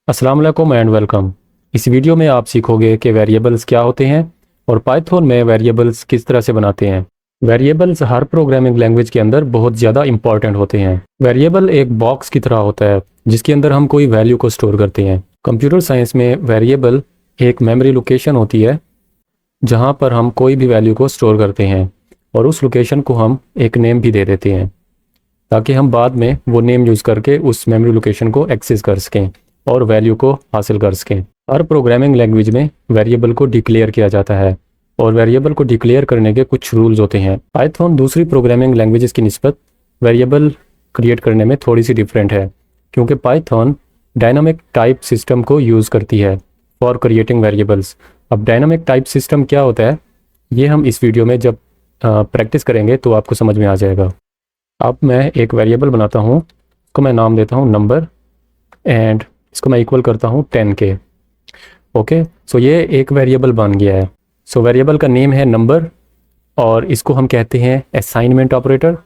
अस्सलाम वालेकुम and welcome. इस वीडियो में आप सीखोगे कि वेरिएबल्स क्या होते हैं और पाइथन में वेरिएबल्स किस तरह से बनाते हैं। वेरिएबल्स हर प्रोग्रामिंग लैंग्वेज के अंदर बहुत ज़्यादा इंपॉर्टेंट होते हैं। वेरिएबल एक बॉक्स की तरह होता है जिसके अंदर हम कोई वैल्यू को स्टोर करते हैं। कंप्यूटर साइंस में वेरिएबल एक मेमोरी लोकेशन होती है जहाँ पर हम कोई भी वैल्यू को स्टोर करते हैं और उस लोकेशन को हम एक नेम भी दे देते हैं ताकि हम बाद में वो नेम यूज़ करके उस मेमोरी लोकेशन को एक्सेस कर सकें और वैल्यू को हासिल कर सकें। हर प्रोग्रामिंग लैंग्वेज में वेरिएबल को डिक्लेयर किया जाता है और वेरिएबल को डिक्लेयर करने के कुछ रूल्स होते हैं। पाइथन दूसरी प्रोग्रामिंग लैंग्वेजेस की निस्बत वेरिएबल क्रिएट करने में थोड़ी सी डिफरेंट है क्योंकि पाइथन डायनामिक टाइप सिस्टम को यूज़ करती है फॉर क्रिएटिंग वेरिएबल्स। अब डायनामिक टाइप सिस्टम क्या होता है ये हम इस वीडियो में जब प्रैक्टिस करेंगे तो आपको समझ में आ जाएगा। अब मैं एक वेरिएबल बनाता हूँ, इसको मैं नाम देता हूँ नंबर एंड इसको मैं इक्वल करता हूँ 10 के। ओके, सो ये एक वेरिएबल बन गया है। सो वेरिएबल का नेम है नंबर और इसको हम कहते हैं असाइनमेंट ऑपरेटर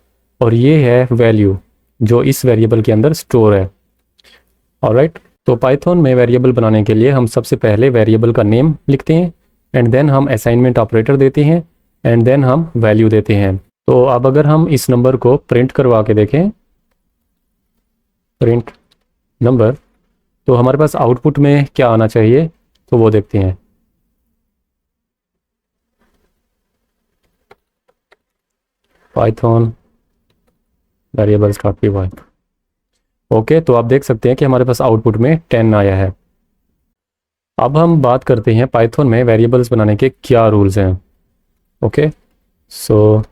और ये है वैल्यू जो इस वेरिएबल के अंदर स्टोर है। ऑलराइट, तो पाइथन में वेरिएबल बनाने के लिए हम सबसे पहले वेरिएबल का नेम लिखते हैं एंड देन हम असाइनमेंट ऑपरेटर देते हैं एंड देन हम वैल्यू देते हैं। तो अब अगर हम इस नंबर को प्रिंट करवा के देखें, प्रिंट नंबर, तो हमारे पास आउटपुट में क्या आना चाहिए तो वो देखते हैं। Python variable start P Y. Okay, तो आप देख सकते हैं कि हमारे पास आउटपुट में 10 आया है। अब हम बात करते हैं पाइथन में वेरिएबल्स बनाने के क्या रूल्स हैं। ओके, सो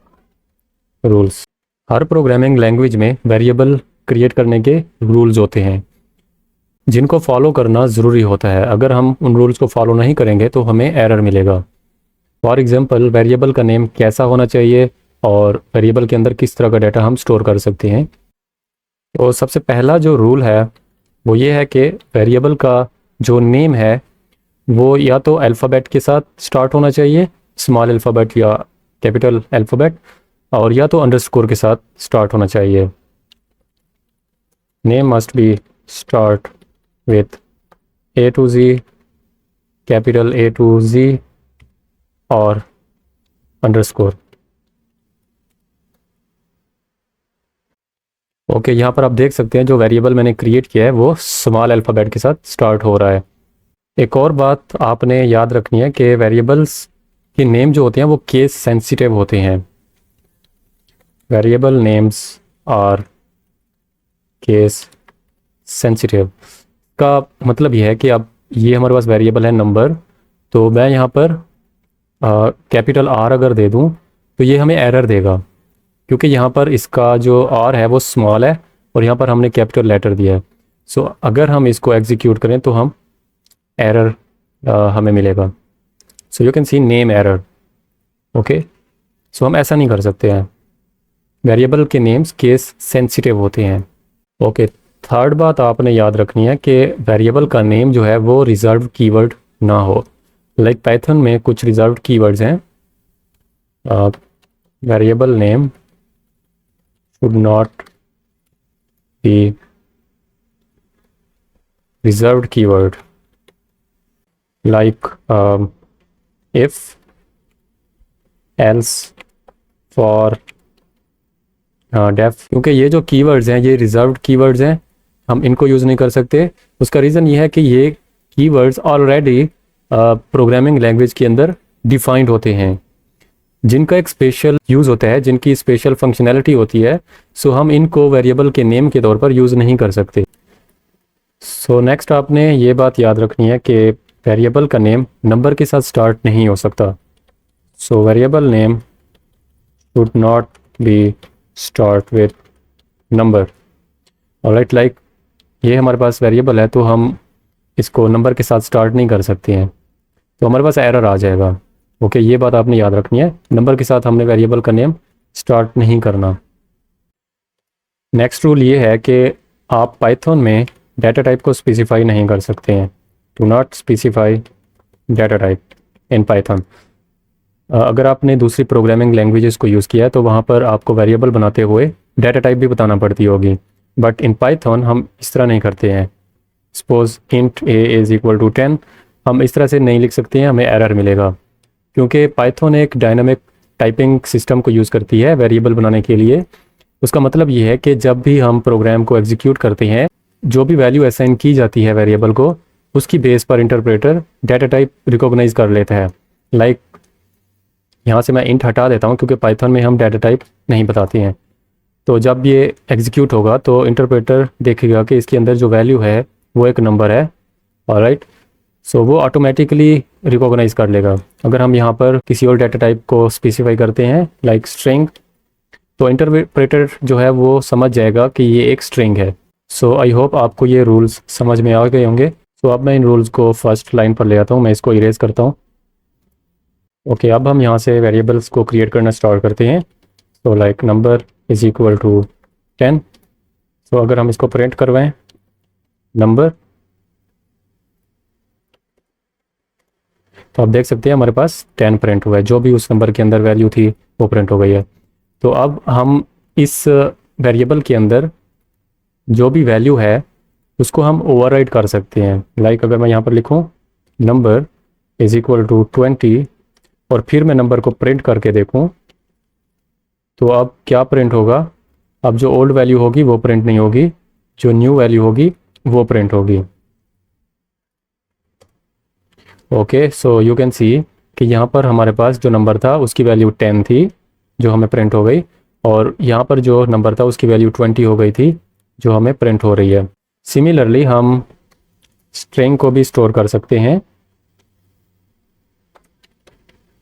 रूल्स, हर प्रोग्रामिंग लैंग्वेज में वेरिएबल क्रिएट करने के रूल्स होते हैं जिनको फॉलो करना ज़रूरी होता है। अगर हम उन रूल्स को फॉलो नहीं करेंगे तो हमें एरर मिलेगा। फॉर एग्जांपल, वेरिएबल का नेम कैसा होना चाहिए और वेरिएबल के अंदर किस तरह का डाटा हम स्टोर कर सकते हैं। तो सबसे पहला जो रूल है वो ये है कि वेरिएबल का जो नेम है वो या तो अल्फ़ाबेट के साथ स्टार्ट होना चाहिए, स्मॉल अल्फ़ाबेट या कैपिटल अल्फ़ाबेट, और या तो अंडरस्कोर के साथ स्टार्ट होना चाहिए। Name must be start with A to Z, capital A to Z और अंडरस्कोर। ओके, यहाँ पर आप देख सकते हैं जो वेरिएबल मैंने क्रिएट किया है वो स्मॉल अल्फ़ाबेट के साथ स्टार्ट हो रहा है। एक और बात आपने याद रखनी है कि वेरिएबल्स के नेम जो होते हैं वो केस सेंसिटिव होते हैं। Variable names are case sensitive का मतलब यह है कि अब ये हमारे पास वेरिएबल है नंबर, तो मैं यहाँ पर कैपिटल आर अगर दे दूँ तो ये हमें एरर देगा क्योंकि यहाँ पर इसका जो आर है वो स्मॉल है और यहाँ पर हमने कैपिटल लेटर दिया है। सो अगर हम इसको एग्जीक्यूट करें तो हम एरर हमें मिलेगा। So you can see name error. Okay, so हम ऐसा नहीं कर सकते हैं, वेरिएबल के नेम्स केस सेंसिटिव होते हैं। ओके, थर्ड बात आपने याद रखनी है कि वेरिएबल का नेम जो है वो रिजर्व कीवर्ड ना हो। लाइक पाइथन में कुछ रिजर्व कीवर्ड्स हैं। Variable name should not be reserved keyword like if, else, for, def, क्योंकि ये जो कीवर्ड्स हैं ये रिजर्व्ड कीवर्ड्स हैं, हम इनको यूज़ नहीं कर सकते। उसका रीज़न ये है कि ये कीवर्ड्स ऑलरेडी प्रोग्रामिंग लैंग्वेज के अंदर डिफाइंड होते हैं जिनका एक स्पेशल यूज़ होता है, जिनकी स्पेशल फंक्शनैलिटी होती है। सो हम इनको वेरिएबल के नेम के तौर पर यूज़ नहीं कर सकते। सो नेक्स्ट आपने ये बात याद रखनी है कि वेरिएबल का नेम नंबर के साथ स्टार्ट नहीं हो सकता। So variable name should not be start with number. Alright, like ये हमारे पास वेरिएबल है तो हम इसको नंबर के साथ स्टार्ट नहीं कर सकते हैं तो हमारे पास एरर आ जाएगा। ओके, ये बात आपने याद रखनी है, नंबर के साथ हमने वेरिएबल का नेम स्टार्ट नहीं करना। नेक्स्ट रूल ये है कि आप पाइथन में डाटा टाइप को स्पेसिफाई नहीं कर सकते हैं। Do not specify data type in Python. अगर आपने दूसरी प्रोग्रामिंग लैंग्वेजेस को यूज़ किया है तो वहाँ पर आपको वेरिएबल बनाते हुए डाटा टाइप भी बताना पड़ती होगी, बट इन पाइथन हम इस तरह नहीं करते हैं। Suppose int a is equal to 10, हम इस तरह से नहीं लिख सकते हैं, हमें एरर मिलेगा, क्योंकि पाइथन एक डायनामिक टाइपिंग सिस्टम को यूज़ करती है वेरिएबल बनाने के लिए। उसका मतलब ये है कि जब भी हम प्रोग्राम को एग्जीक्यूट करते हैं, जो भी वैल्यू असाइन की जाती है वेरिएबल को, उसकी बेस पर इंटरप्रेटर डाटा टाइप रिकॉग्नाइज कर लेता है। लाइक यहाँ से मैं इंट हटा देता हूँ क्योंकि पाइथन में हम डाटा टाइप नहीं बताते हैं। तो जब ये एग्जीक्यूट होगा तो इंटरप्रेटर देखेगा कि इसके अंदर जो वैल्यू है वो एक नंबर है, ऑलराइट। सो वो ऑटोमेटिकली रिकॉग्नाइज कर लेगा। अगर हम यहाँ पर किसी और डाटा टाइप को स्पेसिफाई करते हैं लाइक स्ट्रिंग, तो इंटरप्रेटर जो है वो समझ जाएगा कि ये एक स्ट्रिंग है। सो आई होप आपको ये रूल्स समझ में आ गए होंगे। तो अब मैं इन रूल्स को फर्स्ट लाइन पर ले आता हूँ, मैं इसको इरेज करता हूँ। ओके, अब हम यहाँ से वेरिएबल्स को क्रिएट करना स्टार्ट करते हैं। तो like number is equal to 10। तो अगर हम इसको प्रिंट करवाएं नंबर, तो आप देख सकते हैं हमारे पास 10 प्रिंट हुआ है, जो भी उस नंबर के अंदर वैल्यू थी वो प्रिंट हो गई है। तो अब हम इस वेरिएबल के अंदर जो भी वैल्यू है उसको हम ओवरराइड कर सकते हैं। लाइक अगर मैं यहाँ पर लिखूँ नंबर इज़ इक्वल टू 20 और फिर मैं नंबर को प्रिंट करके देखूँ, तो अब क्या प्रिंट होगा? अब जो ओल्ड वैल्यू होगी वो प्रिंट नहीं होगी, जो न्यू वैल्यू होगी वो प्रिंट होगी। ओके, सो यू कैन सी कि यहाँ पर हमारे पास जो नंबर था उसकी वैल्यू 10 थी जो हमें प्रिंट हो गई, और यहाँ पर जो नंबर था उसकी वैल्यू 20 हो गई थी जो हमें प्रिंट हो रही है। सिमिलरली हम स्ट्रिंग को भी स्टोर कर सकते हैं।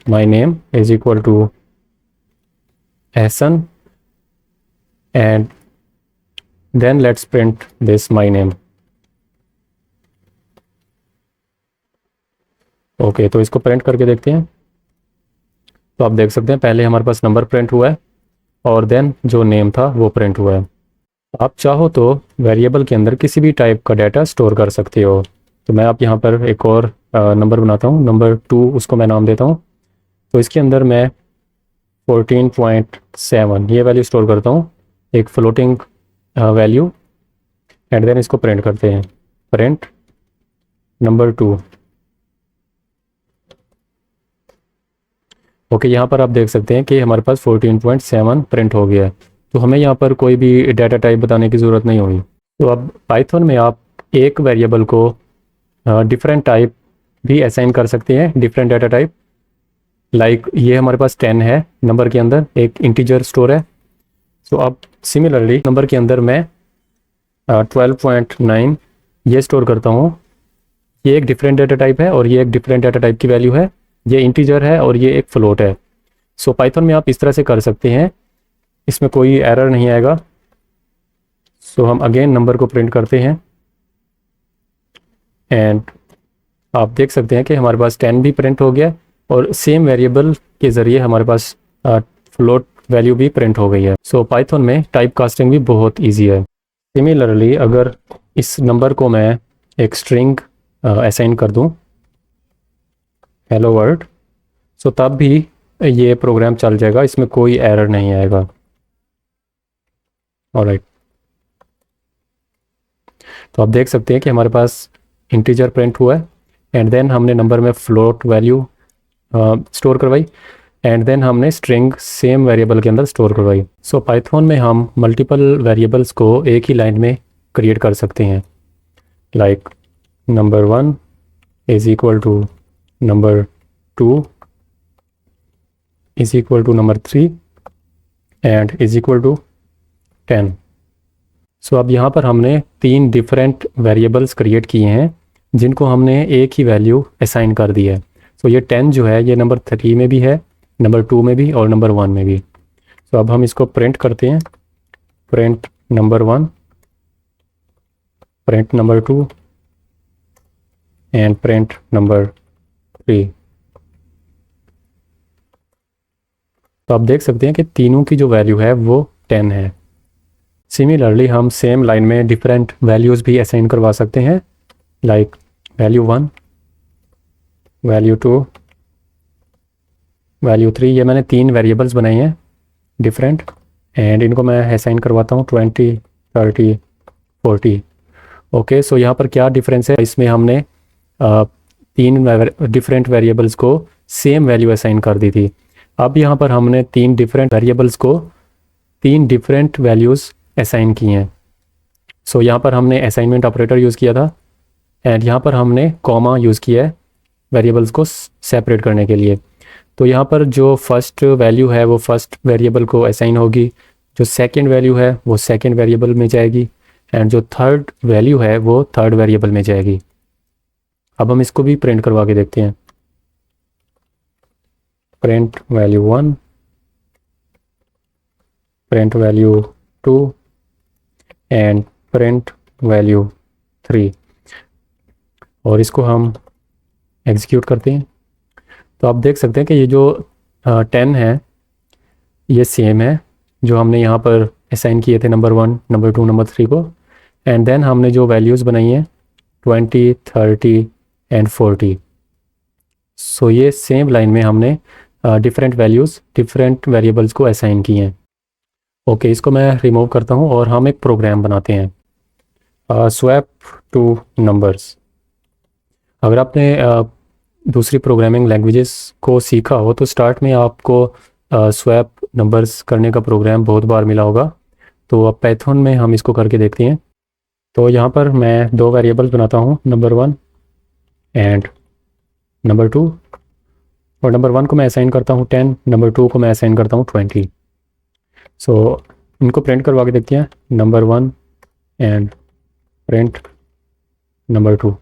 My name is equal to Hasan and then let's print this my name। Okay, तो इसको प्रिंट करके देखते हैं। तो आप देख सकते हैं पहले हमारे पास नंबर प्रिंट हुआ है और देन जो नेम था वो प्रिंट हुआ है। आप चाहो तो वेरिएबल के अंदर किसी भी टाइप का डाटा स्टोर कर सकते हो। तो मैं आप यहाँ पर एक और नंबर बनाता हूँ, नंबर 2, उसको मैं नाम देता हूँ। तो इसके अंदर मैं 14.7 ये वैल्यू स्टोर करता हूँ, एक फ्लोटिंग वैल्यू, एंड देन इसको प्रिंट करते हैं, प्रिंट नंबर 2। ओके, यहाँ पर आप देख सकते हैं कि हमारे पास 14.7 प्रिंट हो गया है। तो हमें यहाँ पर कोई भी डाटा टाइप बताने की ज़रूरत नहीं होगी। तो अब पाइथन में आप एक वेरिएबल को डिफरेंट टाइप भी असाइन कर सकते हैं, डिफरेंट डाटा टाइप। लाइक ये हमारे पास 10 है, नंबर के अंदर एक इंटीजर स्टोर है। तो अब सिमिलरली नंबर के अंदर मैं 12.9 ये स्टोर करता हूँ। ये एक डिफरेंट डाटा टाइप है और ये एक डिफरेंट डाटा टाइप की वैल्यू है। ये इंटीजर है और ये एक फ्लोट है। सो पाइथन में आप इस तरह से कर सकते हैं, इसमें कोई एरर नहीं आएगा। सो हम अगेन नंबर को प्रिंट करते हैं एंड आप देख सकते हैं कि हमारे पास 10 भी प्रिंट हो गया और सेम वेरिएबल के ज़रिए हमारे पास फ्लोट वैल्यू भी प्रिंट हो गई है। सो पाइथन में टाइप कास्टिंग भी बहुत ईजी है। सिमिलरली अगर इस नंबर को मैं एक स्ट्रिंग असाइन कर दूं, हेलो वर्ल्ड, सो तब भी ये प्रोग्राम चल जाएगा, इसमें कोई एरर नहीं आएगा। ऑलराइट, तो आप देख सकते हैं कि हमारे पास इंटीजर प्रिंट हुआ है एंड देन हमने नंबर में फ्लोट वैल्यू स्टोर करवाई एंड देन हमने स्ट्रिंग सेम वेरिएबल के अंदर स्टोर करवाई। सो पाइथन में हम मल्टीपल वेरिएबल्स को एक ही लाइन में क्रिएट कर सकते हैं। Like number 1 is equal to number 2 is equal to number 3 and is equal to 10। So अब यहाँ पर हमने 3 डिफरेंट वेरिएबल्स क्रिएट किए हैं जिनको हमने एक ही वैल्यू असाइन कर दी है। सो ये 10 जो है ये नंबर 3 में भी है, नंबर 2 में भी और नंबर 1 में भी। सो अब हम इसको प्रिंट करते हैं, print number 1, print number 2 and print number 3। तो आप देख सकते हैं कि तीनों की जो वैल्यू है वो 10 है। सिमिलरली हम सेम लाइन में डिफरेंट वैल्यूज़ भी असाइन करवा सकते हैं, लाइक वैल्यू 1, वैल्यू 2, वैल्यू 3। ये मैंने 3 वेरिएबल्स बनाए हैं डिफरेंट एंड इनको मैं असाइन करवाता हूँ 20, 30, 40। ओके, सो यहाँ पर क्या डिफरेंस है, इसमें हमने तीन डिफरेंट वेरिएबल्स को सेम वैल्यू असाइन कर दी थी। अब यहाँ पर हमने तीन डिफरेंट वेरिएबल्स को तीन डिफरेंट वैल्यूज़ असाइन की हैं। सो यहाँ पर हमने असाइनमेंट ऑपरेटर यूज़ किया था एंड यहाँ पर हमने कॉमा यूज़ किया है वेरिएबल्स को सेपरेट करने के लिए। तो यहाँ पर जो फर्स्ट वैल्यू है वो फर्स्ट वेरिएबल को असाइन होगी, जो सेकंड वैल्यू है वो सेकंड वेरिएबल में जाएगी एंड जो थर्ड वैल्यू है वो थर्ड वेरिएबल में जाएगी। अब हम इसको भी प्रिंट करवा के देखते हैं। Print value 1, print value 2 and print value 3, और इसको हम एग्जीक्यूट करते हैं। तो आप देख सकते हैं कि ये जो 10 है ये सेम है जो हमने यहाँ पर असाइन किए थे नंबर 1, नंबर 2, नंबर 3 को, एंड देन हमने जो वैल्यूज़ बनाई हैं 20, 30 एंड 40। सो ये सेम लाइन में हमने डिफरेंट वैल्यूज़ डिफरेंट वेरिएबल्स को असाइन किए हैं। ओके, इसको मैं रिमूव करता हूँ और हम एक प्रोग्राम बनाते हैं, स्वैप टू नंबर्स। अगर आपने दूसरी प्रोग्रामिंग लैंग्वेजेस को सीखा हो तो स्टार्ट में आपको स्वैप नंबर्स करने का प्रोग्राम बहुत बार मिला होगा। तो अब पाइथन में हम इसको करके देखते हैं। तो यहाँ पर मैं दो वेरिएबल्स बनाता हूँ, नंबर 1 एंड नंबर 2, और नंबर 1 को मैं असाइन करता हूँ 10, नंबर 2 को मैं असाइन करता हूँ 20। सो इनको प्रिंट करवा के देखते हैं, नंबर 1 एंड प्रिंट नंबर 2।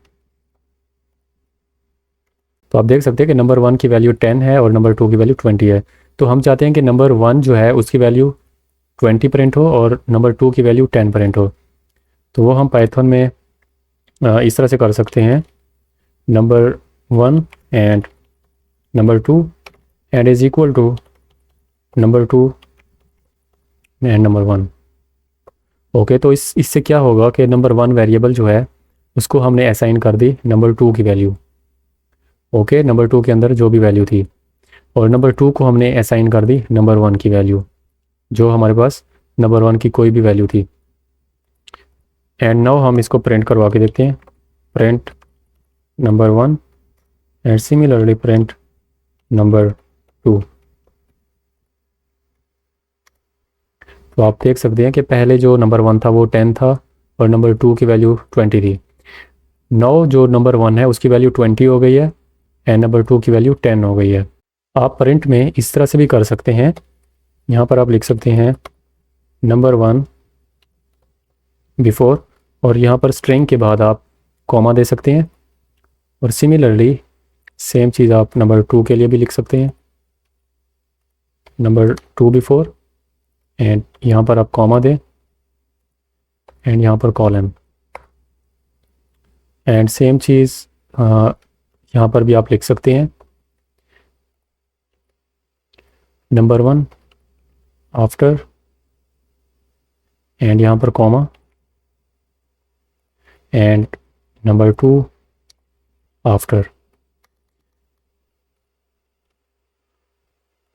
तो आप देख सकते हैं कि नंबर 1 की वैल्यू 10 है और नंबर 2 की वैल्यू 20 है। तो हम चाहते हैं कि नंबर 1 जो है उसकी वैल्यू 20 प्रिंट हो और नंबर 2 की वैल्यू 10 प्रिंट हो। तो वो हम पाइथन में इस तरह से कर सकते हैं, number 1 and number 2 and is equal to number 2 and number 1। Okay, तो इससे क्या होगा कि नंबर 1 वेरिएबल जो है उसको हमने असाइन कर दी नंबर 2 की वैल्यू। ओके, नंबर 2 के अंदर जो भी वैल्यू थी, और नंबर 2 को हमने असाइन कर दी नंबर 1 की वैल्यू, जो हमारे पास नंबर 1 की कोई भी वैल्यू थी। एंड नाउ हम इसको प्रिंट करवा के देखते हैं, print number 1 and similarly print number 2। तो आप देख सकते हैं कि पहले जो नंबर 1 था वो 10 था और नंबर 2 की वैल्यू 20 थी। नाउ जो नंबर 1 है उसकी वैल्यू 20 हो गई है एंड नंबर 2 की वैल्यू 10 हो गई है। आप प्रिंट में इस तरह से भी कर सकते हैं, यहाँ पर आप लिख सकते हैं नंबर 1 बिफोर, और यहाँ पर स्ट्रिंग के बाद आप कॉमा दे सकते हैं, और सिमिलरली सेम चीज़ आप नंबर 2 के लिए भी लिख सकते हैं, नंबर 2 बिफोर, एंड यहाँ पर आप कॉमा दें एंड यहाँ पर कॉलन, एंड सेम चीज़ यहाँ पर भी आप लिख सकते हैं, नंबर 1 आफ्टर एंड यहाँ पर कॉमा एंड नंबर 2 आफ्टर।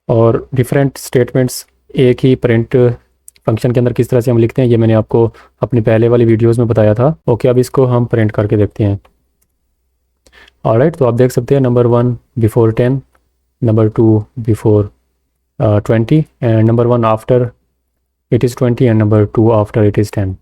और डिफरेंट स्टेटमेंट्स एक ही प्रिंट फंक्शन के अंदर किस तरह से हम लिखते हैं ये मैंने आपको अपनी पहले वाली वीडियोस में बताया था। ओके, अब इसको हम प्रिंट करके देखते हैं। ऑलराइट, तो आप देख सकते हैं number 1 before 10, number 2 before 20 and number 1 after it is 20 and number 2 after it is 10।